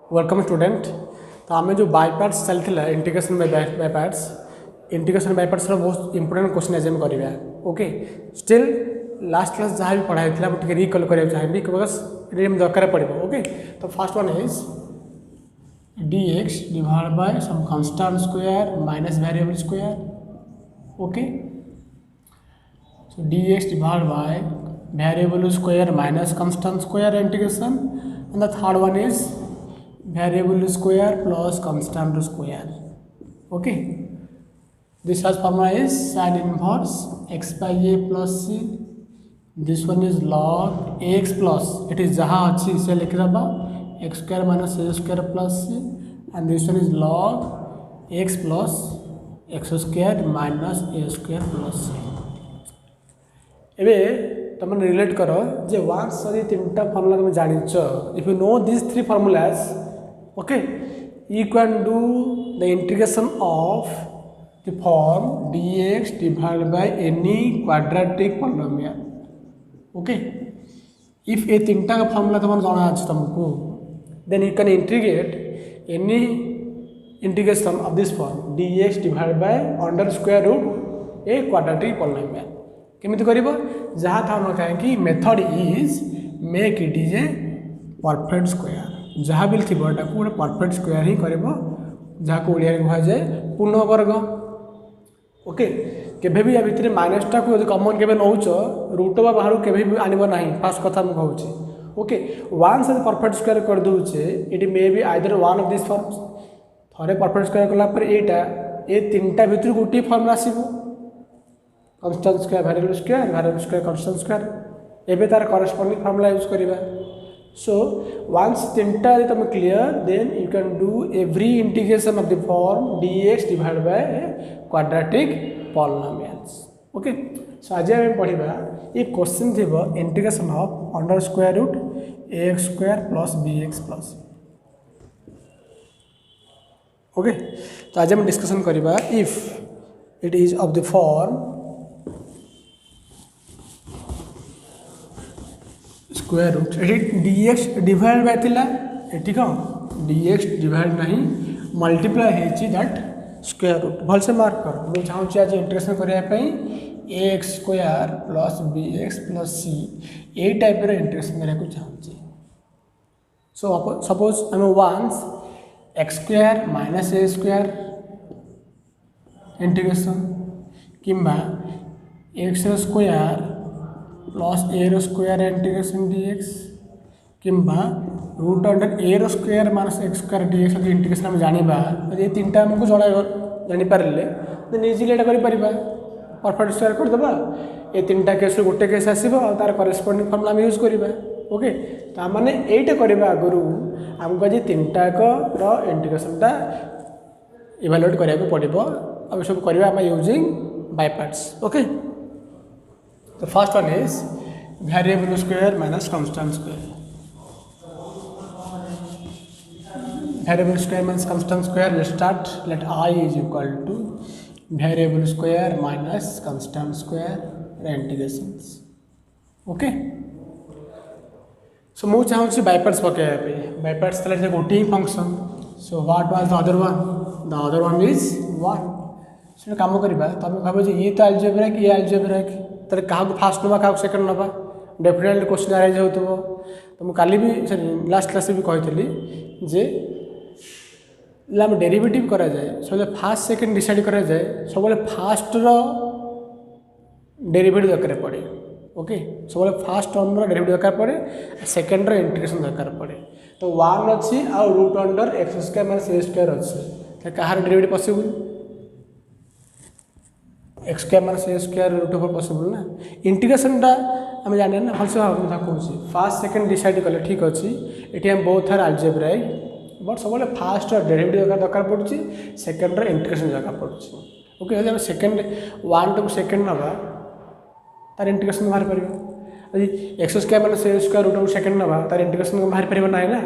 Welcome student. तो आम जो बाय पार्ट्स चलता integration by parts integration by parts बहुत इंपोर्टेंट क्वेश्चन आज हम करवा। ओके स्टिल लास्ट क्लास जहाँ भी पढ़ाई थी मुझे रिकल कराया चाहिए बिकज ये दरकार पड़ो। ओके तो first one is dx divide by some constant square minus variable square. Okay so dx divide by variable square minus constant square integration and the third one is variable square plus constant square. Okay, this has formula is sin inverse x by a plus c. This one is log ax plus it is जहाँ अच्छी से लिख रहा x square minus a square plus c and this one is log x plus x square minus a square plus c. एबे तुम relate कर जे ones यदि तीनटा फर्मुला तुम जान if you know this three formulas okay you can do the integration of the form dx divide by any quadratic polynomial. Okay if ये तीनटा का फर्मुला तुम जाना अच्छे तुमको then you can integrate any integration of this form dx divide by under square root a quadratic polynomial. केमिति करिबो जहाँ था न कहीं method is make it is a perfect square जहाँ भी थी गोटे परफेक्ट स्क्वायर ही करिबो जहाँ को ओडिया कहा जाए पूर्ण वर्ग। ओके केबे भी या भितर माइनसटा को कमन केबे नौच रूट बा बाहर केबे भी आनिबो नाही फास्ट कथा हम कहूची। ओके वन्स परफेक्ट स्क्वायर कर दूचे it may be either one of this forms थरे परफेक्ट स्क्वायर कला पर एटा ए तीनटा भितर गोटे फॉर्म आसीबो constant square variable square constant square एबे तार करस्पोंडिंग फॉर्मूला यूज करिबा। सो वन्स तीनटा तुम clear then you can do every integration of the form dx divide by quadratic polynomials. Okay so आज हम पढ़िबा ये क्वेश्चन थिबो integration of under square root ax square plus bx plus. Okay तो आज हम डिस्कशन करिबा if it is of the form square root dx divide by थिला एठी को dx डिवाइड नहीं मल्टीप्लाई हेची दैट स्क्वायर रूट भल से मार्क कर मु चाहूँ आज इंटीग्रेशन करिया पई ax square plus bx plus c ए टाइप रे इंटीग्रेशन करिया को चाहूँ। सो सपोज हम once x square minus a square integration किंबा x square plus a square integration dx किंबा root under a square minus x square dx यदि integration हम जानिबा ये तीनटा हमको जानि पारले देन इजीली एटा करि परिबा परफेक्ट स्क्वायर कर देबा ये तीनटा केस गोटे केस आसीबो और तार करस्पोंडिंग फॉर्मूला हम यूज करिबा। ओके ता माने एटा करिबा आगरु हमको जे तीनटा को रो इंटीग्रेशनटा इवैल्यूएट करिया को पड़िबो अब सब करिबा हम using by parts. Okay the first one is variable square minus constant square. Variable square minus constant square, let's start. Let I is equal to variable square minus constant square integrations. Okay so move चाहूँ by parts पकेया पे by parts तले जे गोटे ही function. So what was the other one is 1 से काम करबा तमे भाबो जे ये तो अलजेब्रिक ये अलजेब्रिक तर क्या फास्ट नवा क्या सेकेंड नवा डेफिनेटली क्वेश्चन आराइज हो तो मुझे काली भी लास्ट क्लास भी कही जे आम डेरिवेटिव करा जाए सब फास्ट सेकेंड डिसाइड करा जाए सब फास्ट डेरिवेटिव दरकार पड़े। ओके सब फास्ट टर्म डेरिवेटिव दरकार पड़े सेकेंड इंटीग्रेशन दरकार पड़े तो 1 अच्छी आ root under x square minus a square अच्छे कहार derivative possible x square minus a square root over possible ना इंटीग्रेशनटा आम जाने ना भलसे भाव कहूँ फास्ट सेकेंड डिसाइड कले ठीक अच्छी ये हम बहुत थार अलजेब्राइक बट सब फास्ट डेरिवेटिव दरकार पड़ुची सेकेंड इंटीग्रेशन दरकार पड़ुची। ओके यदि सेकेंड 1 टू सेकेंड नवा तार इंटीग्रेशन बाहर पार x square minus a square root over second नवा तार इंटीग्रेशन बाहर पार ना ना।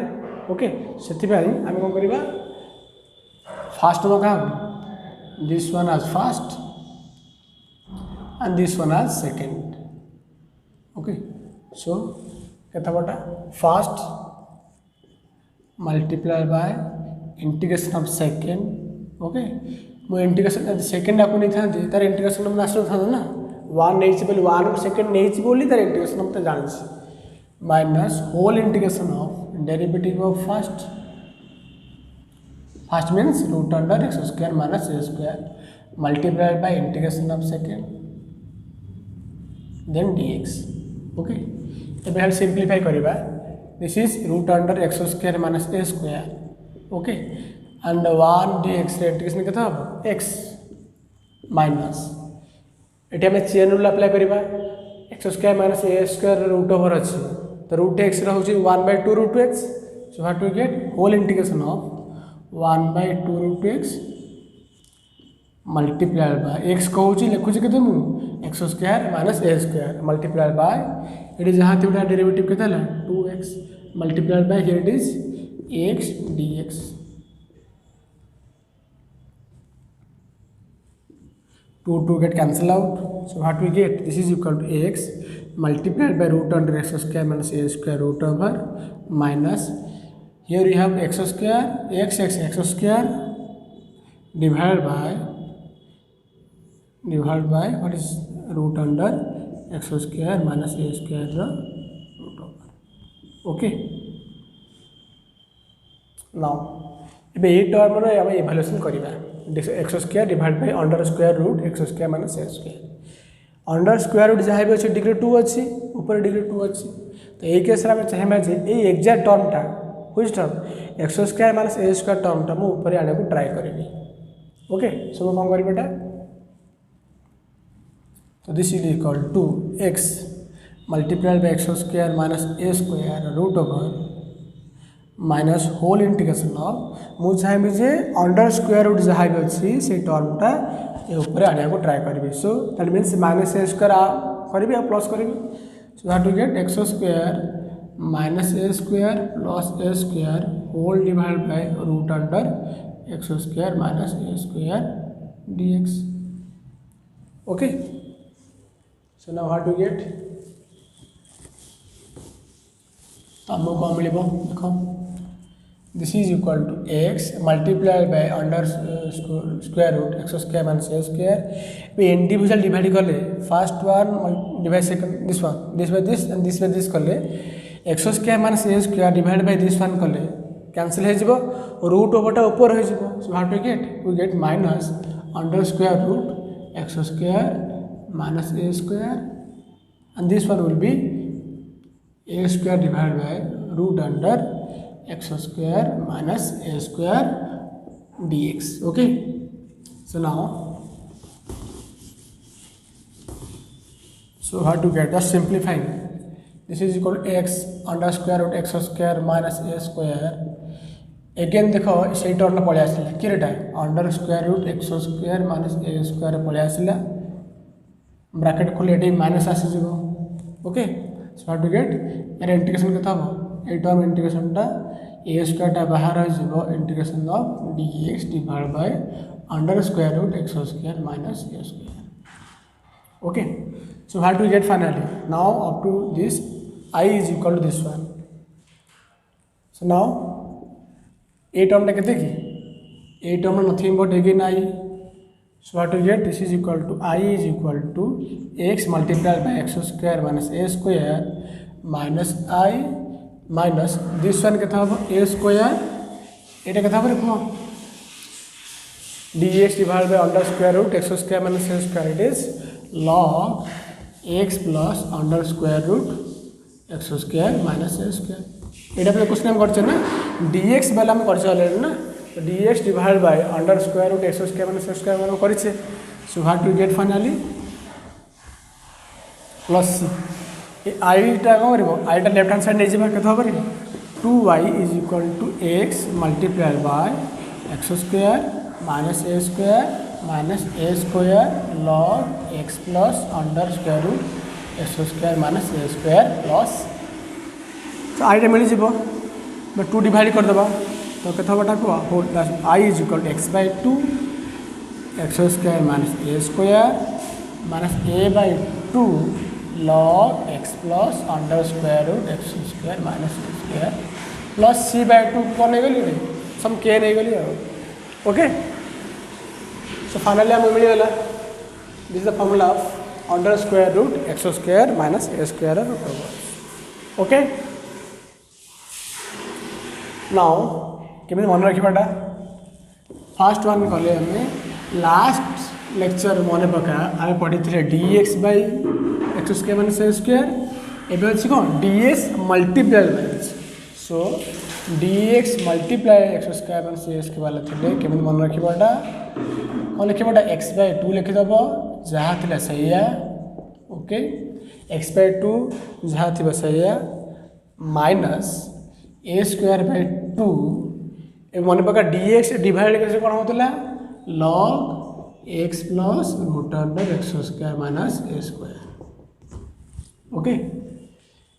ओके से आम कौन करवा फास्ट नवा क्या दिस वन आज fast and this one as second. Okay so keta bata fast multiply by integration of second okay मो इंटीग्रेशन सेकेंड आपको नहीं था तार इंटीग्रेशन मैं आस ना वन नहीं वन सेकेंड नहीं बोली तार इंटीग्रेशन मत जानी minus whole integration of derivative of first means root under x square minus a square multiplied by integration of second then dx okay एबे हम सिंप्लीफाई करबा this is root under x square minus a square okay and 1 dx रे integration केता हो x minus एटी हम chain rule apply करबा x square minus a square root over अछि तो रूट x रहउछि 1/2 root x so what we get whole integration of 1/2 root x multiplied by x कहूँ लिखुची के x square minus a square multiplied by ये जहाँ थी डेरिवेटिव के 2x multiplied by here it is x dx 2 get cancel out so what we get this is equal to x multiplied by root under x square minus a square root over minus here you have x square x square divided by what is root under x square minus a square the root over okay now ये term रे हम evaluation करिबा x square divide by under square root x square minus a square under square root जहाँ भी अच्छे degree 2 अच्छी ऊपर degree 2 अच्छी तो ये केस में चाहिए जे ये एग्जैक्ट टर्मटा which term x square minus a square टर्मटा मु ऊपर आने को ट्राई करेंगे ओके सो कौन करी बेटा तो this is equal to x multiplied by x square minus a square root over minus whole integration of मु चाहिए जे अंडर स्क्वायर रूट जहाँ भी अच्छी से टर्मटा ये ऊपर आने को ट्राई करी so that means minus a square करी प्लस करी so that to get x square minus a square plus a square whole divide by root under x square minus a square dx okay so now how to get तो आमको कौन मिल देख this is equal to x multiplied by under square root x square minus a square individual divide कले first one divide second this one this by this and this by this कले x square minus a square divide by this one कले cancel हो जिवो root ओवरटा ऊपर हो जिवो so how to get minus under square root x square minus a square and this one will be a square divided by root under x square minus a square dx okay so now how to get just simplifying this is equal to x under square root x square minus a square again देखो सही term पळै आसिला किरेटा under square root x square minus a square पळै आसिला bracket खोले एटी minus आसी जिवो okay so how to get यार इंटीग्रेशन केता हो ए टर्म इंटीग्रेशन टा ए स्क्वायर टा बाहर हो जिवो integration of dx divide by under square root x square minus a square okay so how to get finally now up to this I is equal to this one so now ए term टा केते की ए term nothing but again I so what to get this is equal to I is equal to x multiplied by x square minus a square minus I minus this one केता हो a square एटा केता हो देखो dx divided by under square root x square minus a square it is log x plus under square root x square minus a square एटा पे question हम करछे ना dx वाला हम करछे ऑलरेडी ना तो dx divide by under square root x square minus x square करिछे so what we get finally plus ए आई टा कौन करबो आई टा लेफ्ट हैंड साइड नै जेबा केथा होबे 2y is equal to x multiplied by x square minus a square log x plus under square root x square minus a square plus तो आई टा मिल जिवो 2 डिवाइड कर देबा तो कथा बटा को I is equal to x by 2 x square minus a square minus a by 2 log x plus under square root x square minus a square plus C by 2 कौन नहीं गली सम के नहीं गली ओके सो फाइनली हमें मिलगला this is the formula of under square root x square minus a square root over okay now केमी मन रखा फास्ट वन कले हमें लास्ट लेक्चर मन पका आम पढ़ी थे dx by x square minus a square एवं अच्छी कौन dx multiply so dx multiply x square minus a square वाला थे केमी मन रखा कौन लिखा एक्स बै 2 लिखिदेव जहाँ थी सैया ओके एक्स बै 2 जहाँ थी सैया माइनस ए स्क्वायर बै 2 मन पका dx डिवाइड कैसे कौन होता log x plus root under x square minus a square okay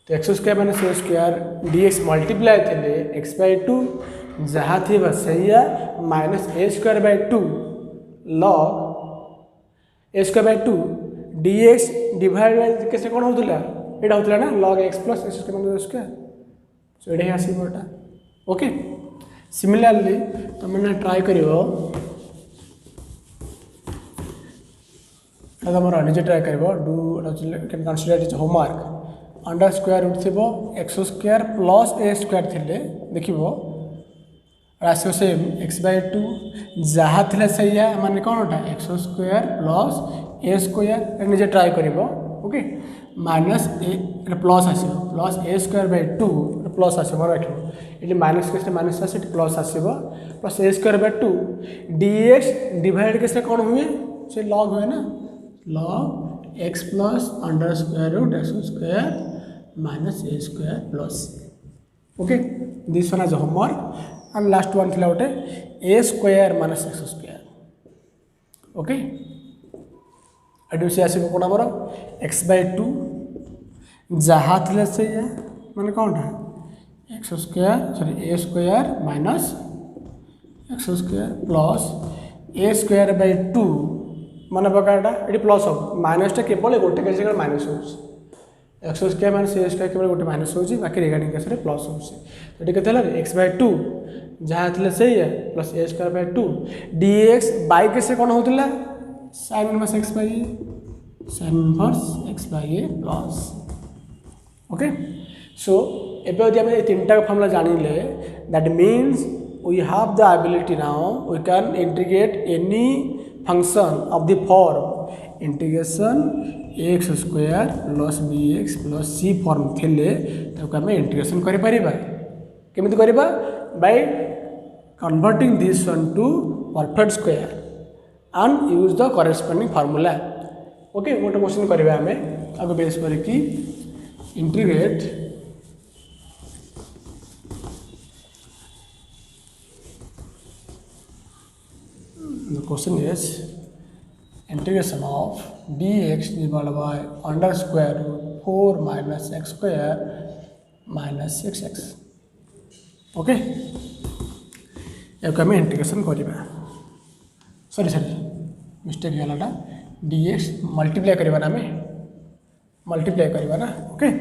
तो x square minus a square dx multiply थे एक्स बै 2 जहाँ थी सैया minus a square by 2 log a square by 2 dx divide कैसे कौन होता यहाँ होता ना log x plus a square minus a square so ये आसटा ओके सिमिलरली तुमने ट्राई कर तुम निजे ट्राई कर do can consider is homework under square root थी x square plus a square थे देख आस सेम एक्स बै 2 जहाँ थी सैया माने कौन x square plus a square निजे ट्राई कर ओके माइनस ए प्लस आसो plus a square by 2 plus आस मन रख ये माइनस कैसे माइनस आस प्लस आसो plus a square by 2 dx divide कैसे कौन हुए से लॉग हुए ना log x plus under square root x square minus a square plus okay this one as homework and last one थी गोटे ए square minus x square okay एडू सी आस कौन आमर एक्स बै 2 जहाँ थी से मैंने कौन x square sorry A square minus x square plus a square by 2 मन पकाटा ये प्लस हो माइनसटा केवल गोटे केस माइनस हो x square minus a square केवल गोटे माइनस हो बाकी रिगार्डिंग केस प्लस हो के एक्स बै 2 जहाँ थी से plus a square by 2 dx by कैसे कौन होता sine inverse x by a sine inverse x by a plus okay so एवं आम तीन टा फॉर्मूला जानिले that means we have the ability now we can integrate any function of the form integration x square plus b x plus c form थे आम इंटीग्रेशन करें by converting this one to perfect square and use the corresponding formula okay गोटे question करवा आम आगे base करके integrate the question is integration of dx divided by under square root 4 minus x square minus 6x okay आम integration करवा sorry mistake होगा dx multiply करवा आम मल्टीप्लाई करवा ना ओके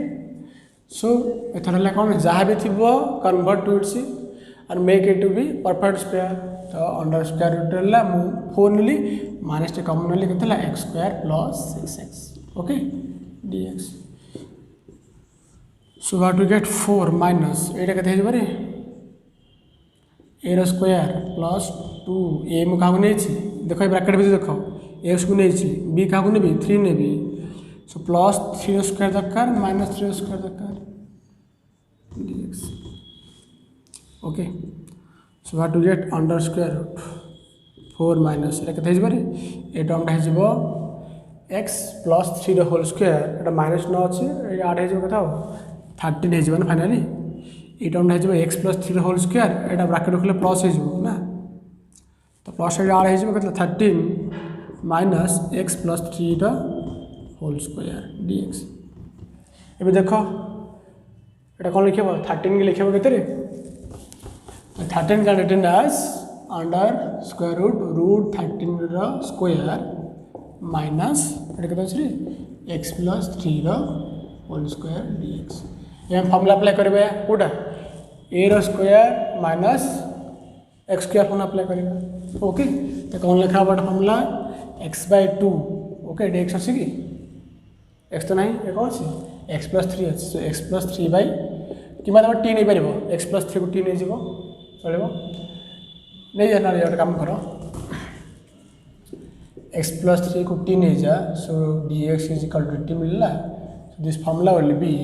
सो एथर कौन जहाँ भी थी convert to its end make it to be perfect square तो अंडर स्क्वायर रूट है मुझे 4 नी माइनस टे कमन नी के x square plus 6x okay dx so what to get 4 minus एटा के बारे ए स्क्वायर प्लस 2 ए मुझे क्या नहीं देख ब्राकेट भी देख एक्स को नहीं बी क्या नेबी 3 नेबी सो प्लस 3 स्क्वायर दरकार माइनस 3 स्क्वायर दरकार dx okay so what to get under square root 4 minus ये के टर्मटा हो एक्स प्लस 3 होल स्क्वायर ये माइनस न अच्छे आड हो कथा 13 हो फाइनाली ये टर्मटा हो एक्स प्लस 3 होल स्क्वायर ये ब्राकेट रखिले प्लस हो ना तो प्लस आड हो 13 minus x plus 3 whole square dx ये देख ये कौन लिख 13 के लिखे के 13 can written as under square root 13 square minus x plus 3 whole square dx ये हम फॉर्मूला अप्लाई करेंगे कोटा ए रो square minus x square formula apply करिबा ओके तो कौन लिखा बट फॉर्मूला x/2 ओके एटी एक्स अच्छी कि एक्स तो नहीं ये कौन अच्छी एक्स प्लस 3 अच्छी सो एक्स प्लस 3 बाई कि तुम टी नहीं पार एक्स प्लस 3 को टी नहीं जीव चलो नहीं जाना ये काम कर एक्स प्लस 3 को टी नहीं जा सो d x is equal to t मिलला this formula will be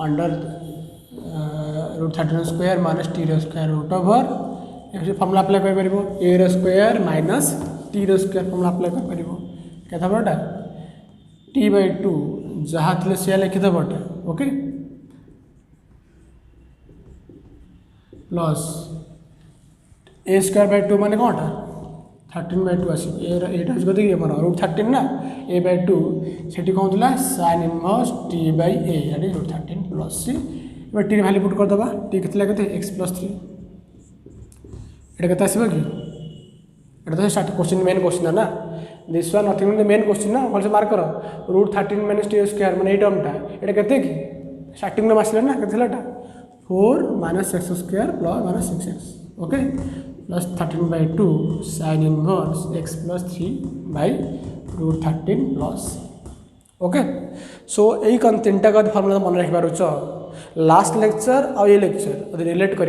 under √13 square minus t रो स्क्वायर रूट ओवर ये फॉर्मूला अप्लाई कर पारिबो ए रो स्क्वायर माइनस टी रो स्क्वायर फॉर्मूला अप्लाई कर पारिबो केथा बटा t/2 जहाँ थे से लिखि दब okay plus a square by 2 माने कौनटा 13/2 आस एटा कदे आम √13 ना a/2 से कौन था sin inverse t/a √13 plus c t value put करदे टी के एक्स प्लस 3 ये आसो कि ये स्टार्ट क्वेश्चन मेन क्वेश्चन ना this one nothing main question ना भल से मार्क कर √13 माइनस टी स्क्वायर मैंने ये टर्मटा ये के कि स्टार्टिंग में आसला ना के 4 minus x square plus minus 6x okay plus 13/2 sin inverse x plus 3 by √13 plus okay सो यही कौन 3टा का फॉर्मूला मन रखिपार लास्ट लेक्चर आ ये लेक्चर रिलेट कर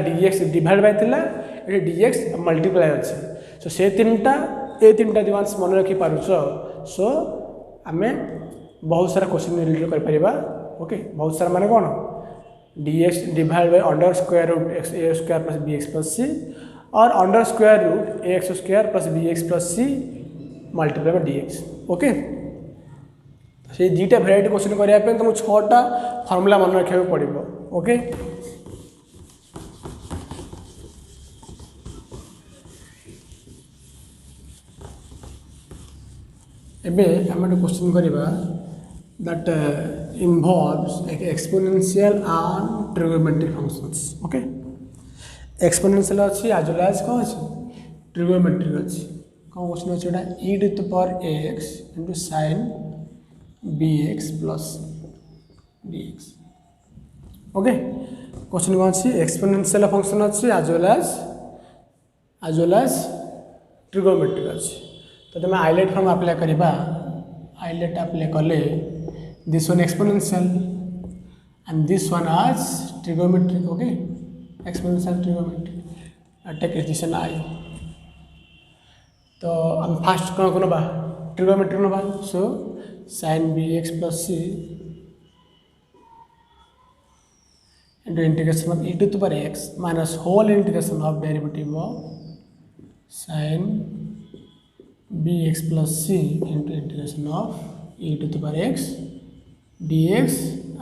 dx डिवाइड बाय ये dx मल्टीप्लाई अच्छे सो से 3टा ये 3टा दिवांस मन रखिपार सो आम बहुत सारा क्वेश्चन रिलेट कर ओके बहुत सारा माने कौन dx divide by under square root x a square plus b x plus c और under square root a x square plus b x plus c multiply by dx okay से 2टा variety question करने तुमको 6टा formula मन रखा पड़ो okay एबे हम क्वेश्चन करवा that involves exponential and trigonometric functions okay exponential अच्छी एज वेल एज कौन अच्छी ट्रिगोनोमेट्रिक अच्छी कौन क्वेश्चन अच्छे e to the power x into sine bx plus dx okay question कौन अच्छी एक्सपोनेंशियल फंक्शन अच्छी एज वेल एज ट्रिगोनोमेट्रिक अच्छी तो तुम आइलेट फॉर्म अप्लाई करवा आइलेट अप्लाई कले this one exponential and this one as trigonometric okay exponential trigonometric take decision I तो हम फास्ट कौन नवा ट्रिगोनोमेट्रिक नवा सो sin bx plus c into integration of e to the power x minus whole integration of derivative of sin bx plus c into integration of e to the power x dx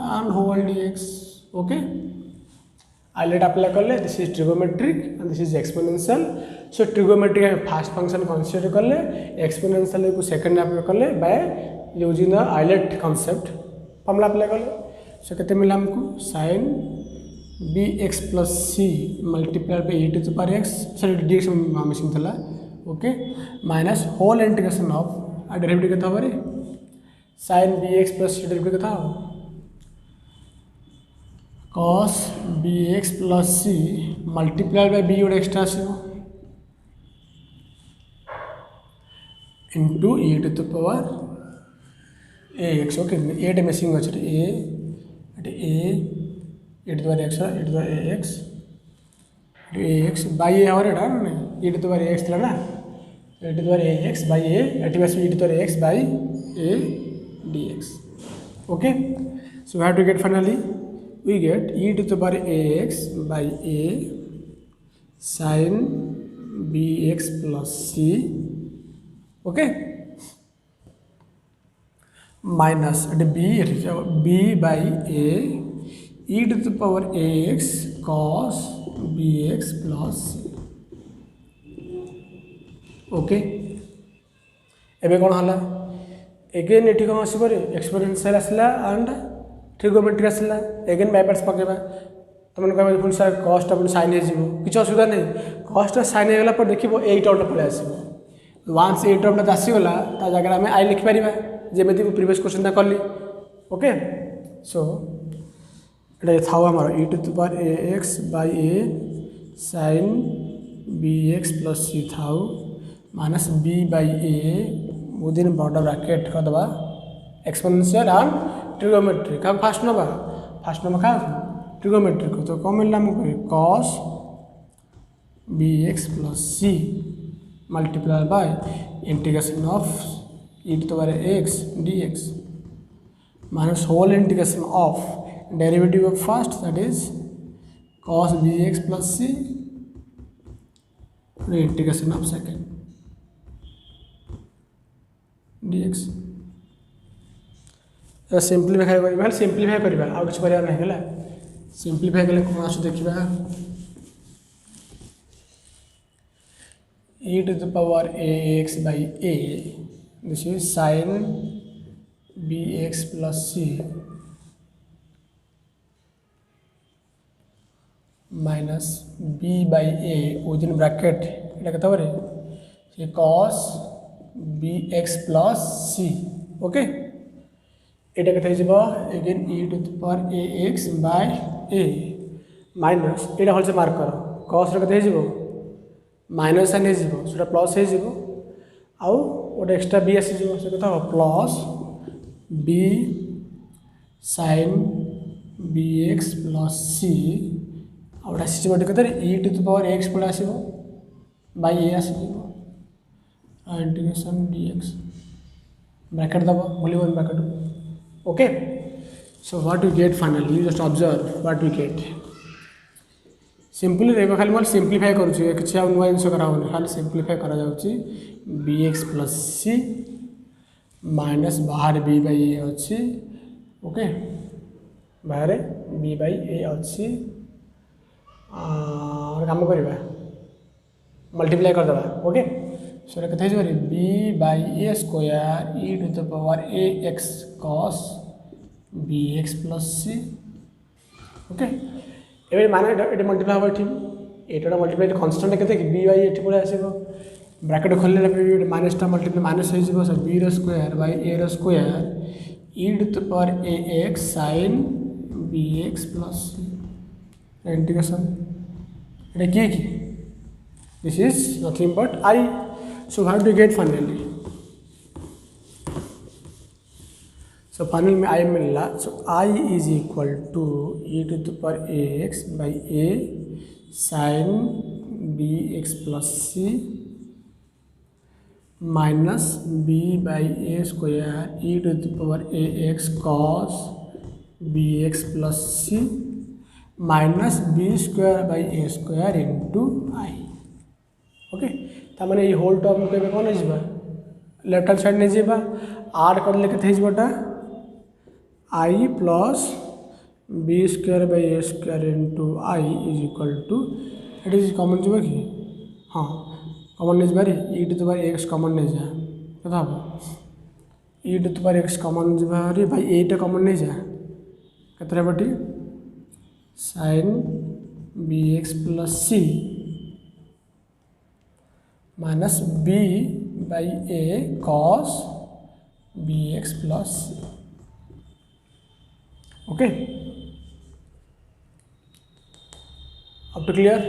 and whole dx okay ILATE apply कले this is trigonometric and this is exponential so trigonometric first function consider कले exponential को second apply कले by using the ILATE concept formula apply कले so केते मिला हमको sin bx plus c multiplied by e to the power x sorry dx missing थला okay minus whole integration of uh derivative केता हबरे sin bx plus c derivative केता हो cos bx plus c multiplied by b और extra आसो into e to the power ax okay एट missing अच्छे e to the power x e to the ax ax by a और एटा नहीं e to the power ax थला ना e to the power ax by a एटी बस e to the power x by a dx okay so we have to get finally we get e to the power ax by a sin bx plus c okay minus b by a e to the power ax cos bx plus c okay एबे कौन हला again ये कौन आसो exponential आसला and trigonometry आसला eigen by parts पकेबा तुमने कहबा पुन सर कॉस्ट अपन साइन हे जीवो किछ असुविधा नहीं कॉस्ट साइन हे गला पर देखिबो 8 टर्म पळे आसीबो वंस 8 टर्म ता आसी गला ता जगह में आई लिख परिबा जेमेति प्रीवियस क्वेश्चन ता करली ओके सो ये था आमर e to the power a x by a sine b x plus c था minus b by a within border bracket कर दबा एक्सपोनेंशियल एंड ट्रिगोमेट्री क्या फास्ट नवा क्या ट्रिगोमेट्री को तो कौन मिलना हमको cos b x plus c multiply by integration of e to the power x d x minus whole integration of derivative of first that is cos bx plus c integration of second dx simplify कर simplify करवा आ कुछ करार नहीं है simplify कले कौन आस देखा e to the power a x by a this is sine b x plus c minus b by a within bracket ये कहते cos b x plus c okay ये again e to the power a x by a minus ये भलसे mark कर cos के minus sine हो plus हो आउ गोटे एक्सट्रा बी आसी से कथा plus b sine b x plus c out आसी कहते e to the power x पड़े आसो बाय ए आस इंटीग्रेशन डी एक्स ब्रैकेट दब भूल bracket okay so what we get finally you just observe what we get simply रहा खाली मैं सिंप्लीफाई करुँच किसी नुआ जिन कराऊनी खाली सिंप्लीफाई करा B x plus c minus बाहर बी बाई ए अच्छी ओके बाहर बी बाई ए अच्छी काम करवा मल्टीप्लाई करदे ओके सो कथे b by a square e to the power a x cos b x plus c okay ये माने ये मल्टीप्लाई हम ये मल्टीप्लाई कन्स्टाट के बी बाई ये पड़े आस ब्रैकेट खोल माइनसटा मल्टीप्लाई माइनस हो b square by a square e to the power a x sine b x plus c integration ये किए कि this is nothing but I so how do get finally so final में I मिलला so I is equal to e to the power a x by a sine b x plus c minus b by a square e to the power a x cos b x plus c minus b square by a square into I okay ताने ये whole term को कौन हो left hand side नहीं जावा add कर के I plus b square by a square into I is equal to it is common जी कि हाँ कॉमन नहीं जारे e to the power x common नहीं जा क्या e to the power x common जी भाई एटा कॉमन नहीं जा कतरा बटी sine b x plus c minus b by a cos b x plus c okay अब तो क्लियर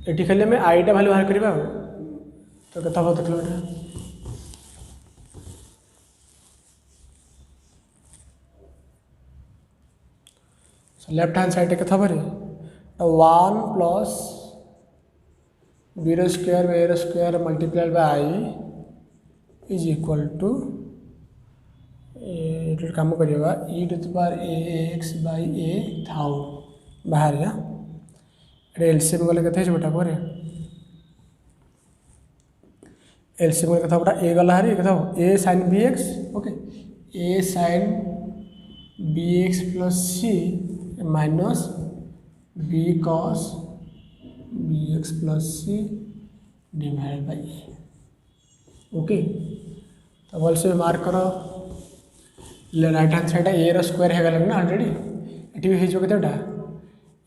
ये खाली आम आईटा भैल्यू बाहर करवा तो कथा बहुत किलोमीटर लेफ्ट हैंड साइड के बारे 1 plus b square by a square multiplied by I is equal to काम करवा e to the power a x by a थाउ बाहर एलसीएम गले के बेटा पर एलसीएम गले कथा ए गला हरी कथा a sine b x okay a sine b x plus c minus b cos b x plus c divide by a okay तो बोल से मार्क करो right hand side a square है गला ना ऑलरेडी ये भी हो केटा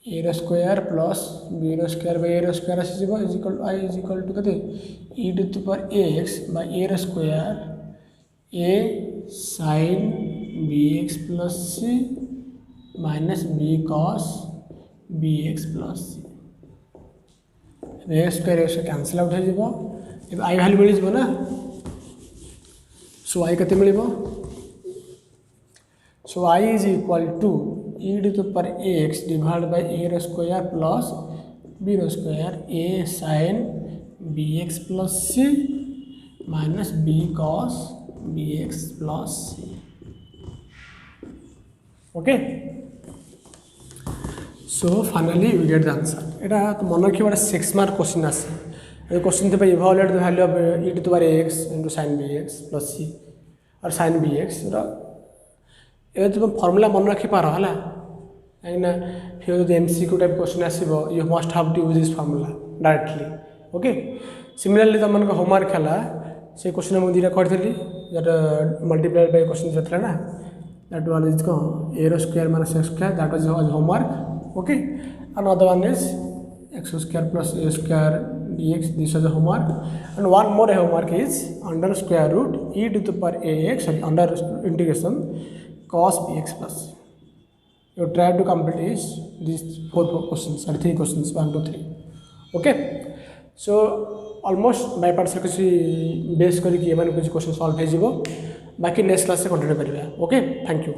a square plus b square by a square आस इजिकल आई इज इक्वल टू के e to the power x by a square a sine b x plus c minus b cos b x plus c a square cancel out हो I value मिल ना so I केते मिलिबो so I is equal to e to the power x divide by a रो square plus b रो square a sin bx plus c minus b cos bx plus c okay so finally we get the answer एटा तो मन रखिए बड़ा 6 mark question आसे ये question थे evaluate the value of e to the power x into sin bx plus c और sin bx ये तुम फॉर्मूला मन रखी पार है कहीं फिर जो MCQ टाइप क्वेश्चन आसो you must have to use this formula directly okay similarly तुम मन होमवर्क है से क्वेश्चन मुझे दुटा करी मल्टीप्लाइड बाय क्वेश्चन जो ना दैट वन इज कौन ए रो square minus x square that was homework okay and other one is x square plus a square dx this is the homework and one more homework is under square root e to the power ax sorry under integration cos bx plus you try to complete is these four questions or three questions 1 2 3 okay so almost by part से किसी base करके ये कुछ question solve हो बाकी next class से continue करिए okay thank you.